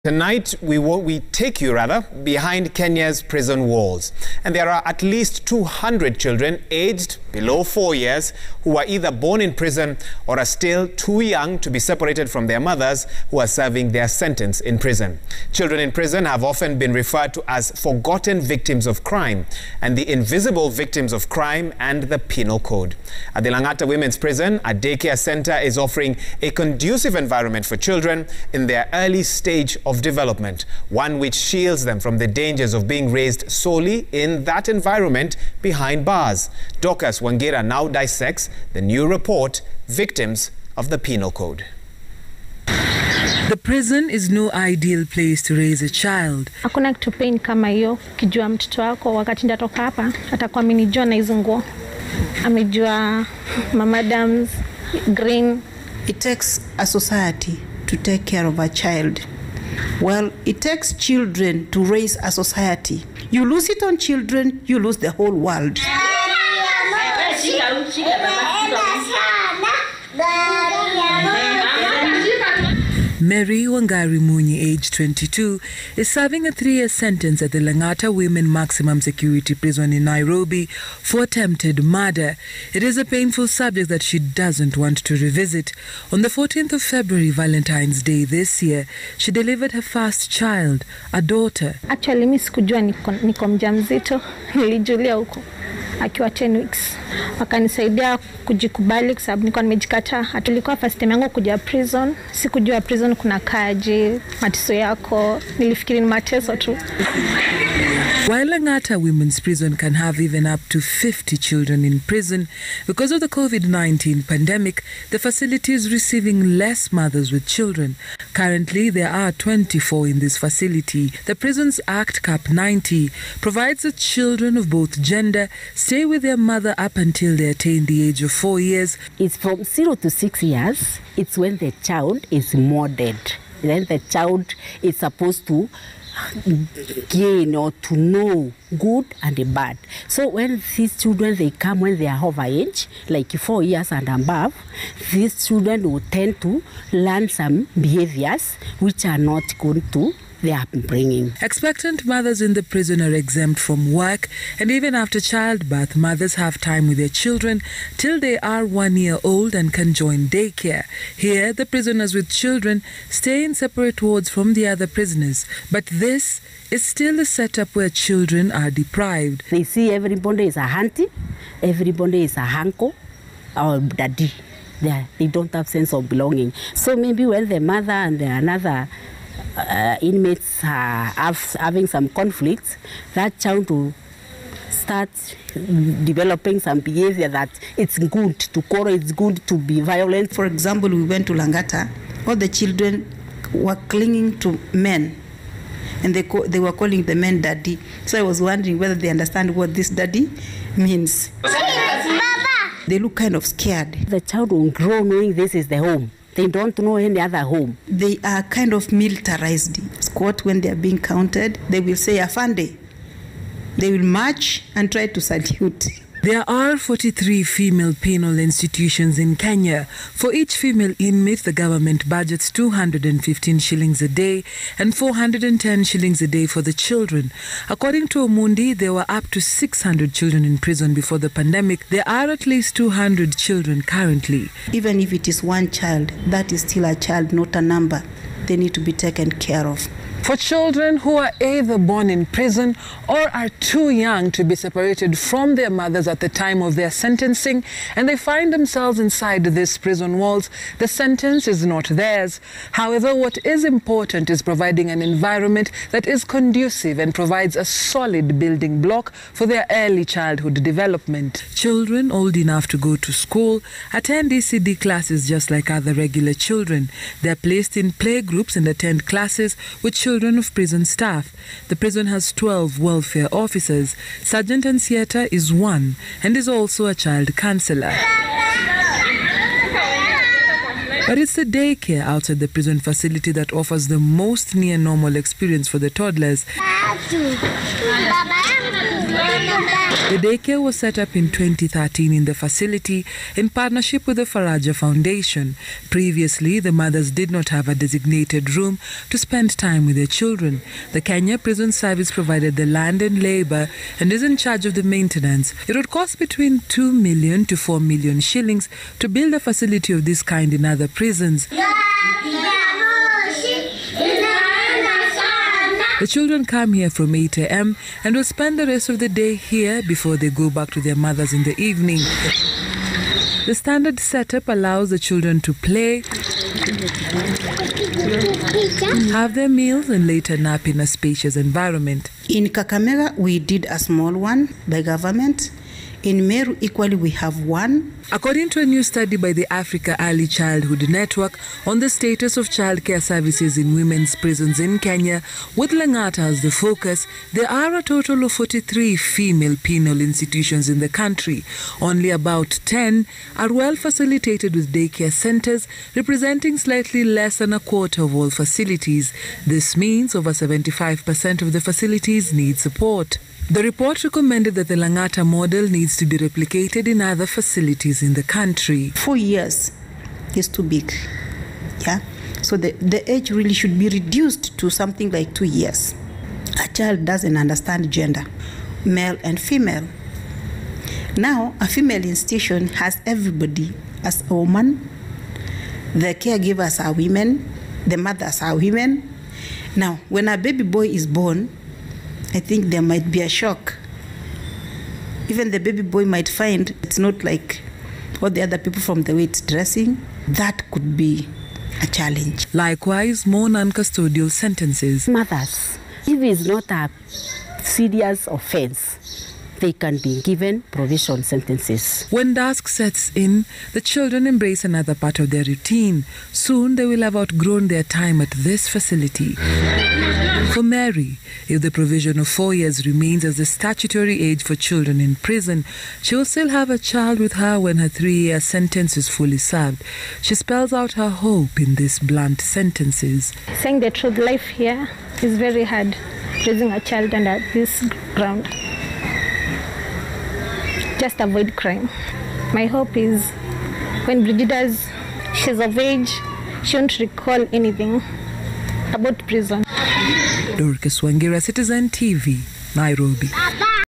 Tonight, we take you behind Kenya's prison walls. And there are at least 200 children aged below 4 years who are either born in prison or are still too young to be separated from their mothers who are serving their sentence in prison. Children in prison have often been referred to as forgotten victims of crime and the invisible victims of crime and the penal code. At the Langata Women's Prison, a daycare center is offering a conducive environment for children in their early stage of development, one which shields them from the dangers of being raised solely in that environment behind bars. Dorcas Wangira now dissects the new report, Victims of the Penal Code. The prison is no ideal place to raise a child. Hakuna kitu pain kama hiyo, kijua mtoto wako wakati ndatoka hapa atakuwa amenijua na hizo nguo. Amejua mamadams green. It takes a society to take care of a child. Well, it takes children to raise a society. You lose it on children, you lose the whole world. Mary Wangari Munyi, aged 22, is serving a 3-year sentence at the Langata Women Maximum Security Prison in Nairobi for attempted murder. It is a painful subject that she doesn't want to revisit. On the 14th of February, Valentine's Day this year, she delivered her first child, a daughter. Actually, mimi sikujua niko mjamzito, nilijulia huko akiwa 10 weeks. Wakanisaidia kujikubali kwa sababu nilikuwa nimejikataa. Tulikuwa first time yangu kuja prison. Sikujua prison kuna kaji, mateso yako. Nilifikiri ni mateso tu. While Langata Women's Prison can have even up to 50 children in prison, because of the COVID-19 pandemic, the facility is receiving less mothers with children. Currently, there are 24 in this facility. The Prisons Act Cap 90 provides that children of both gender stay with their mother up until they attain the age of 4 years. It's from 0 to 6 years. It's when the child is molded. Then the child is supposed to gain or to know good and bad. So when these children, they come when they are of age, like 4 years and above, these children will tend to learn some behaviors which are not good to their upbringing. Expectant mothers in the prison are exempt from work, and even after childbirth, mothers have time with their children till they are 1 year old and can join daycare. Here, the prisoners with children stay in separate wards from the other prisoners, but this is still a setup where children are deprived. They see everybody is a auntie, everybody is a uncle or daddy. They don't have sense of belonging. So maybe when the mother and another inmates are having some conflicts, that child will start developing some behavior that it's good to quarrel, it's good to be violent. For example, we went to Langata. All the children were clinging to men, and they were calling the men daddy. So I was wondering whether they understand what this daddy means. They look kind of scared. The child will grow knowing this is the home. They don't know any other home. They are kind of militarized. Squat, when they are being counted, they will say Afande. They will march and try to salute. There are 43 female penal institutions in Kenya. For each female inmate, the government budgets 215 shillings a day and 410 shillings a day for the children. According to Omundi, there were up to 600 children in prison before the pandemic. There are at least 200 children currently. Even if it is one child, that is still a child, not a number. They need to be taken care of. For children who are either born in prison or are too young to be separated from their mothers at the time of their sentencing, and they find themselves inside these prison walls, the sentence is not theirs. However, what is important is providing an environment that is conducive and provides a solid building block for their early childhood development. Children old enough to go to school attend ECD classes just like other regular children. They are placed in playgroups and attend classes with children of prison staff. The prison has 12 welfare officers. Sergeant Ansieta is one and is also a child counselor. But it's the daycare outside the prison facility that offers the most near normal experience for the toddlers. The daycare was set up in 2013 in the facility in partnership with the Faraja Foundation. Previously, the mothers did not have a designated room to spend time with their children. The Kenya Prison Service provided the land and labor and is in charge of the maintenance. It would cost between 2 million to 4 million shillings to build a facility of this kind in other prisons. The children come here from 8 a.m. and will spend the rest of the day here before they go back to their mothers in the evening. The standard setup allows the children to play, have their meals and later nap in a spacious environment. In Kakamega, we did a small one by government. In Meru, equally, we have one. According to a new study by the Africa Early Childhood Network on the status of childcare services in women's prisons in Kenya, with Langata as the focus, there are a total of 43 female penal institutions in the country. Only about 10 are well facilitated with daycare centers, representing slightly less than a quarter of all facilities. This means over 75% of the facilities need support. The report recommended that the Langata model needs to be replicated in other facilities in the country. 4 years is too big. Yeah, so the age really should be reduced to something like 2 years. A child doesn't understand gender, male and female. Now, a female institution has everybody as a woman. The caregivers are women, the mothers are women. Now, when a baby boy is born, I think there might be a shock. Even the baby boy might find it's not like all the other people from the way it's dressing. That could be a challenge. Likewise, more non-custodial sentences. Mothers, if it's not a serious offense, they can be given provision sentences. When dusk sets in, the children embrace another part of their routine. Soon they will have outgrown their time at this facility. For Mary, if the provision of 4 years remains as the statutory age for children in prison, she will still have a child with her when her 3-year sentence is fully served. She spells out her hope in these blunt sentences. Saying the truth, life here is very hard, raising a child under this ground. Just avoid crime. My hope is when she's of age, she won't recall anything about prison. Dorcas Wangira, Citizen TV, Nairobi.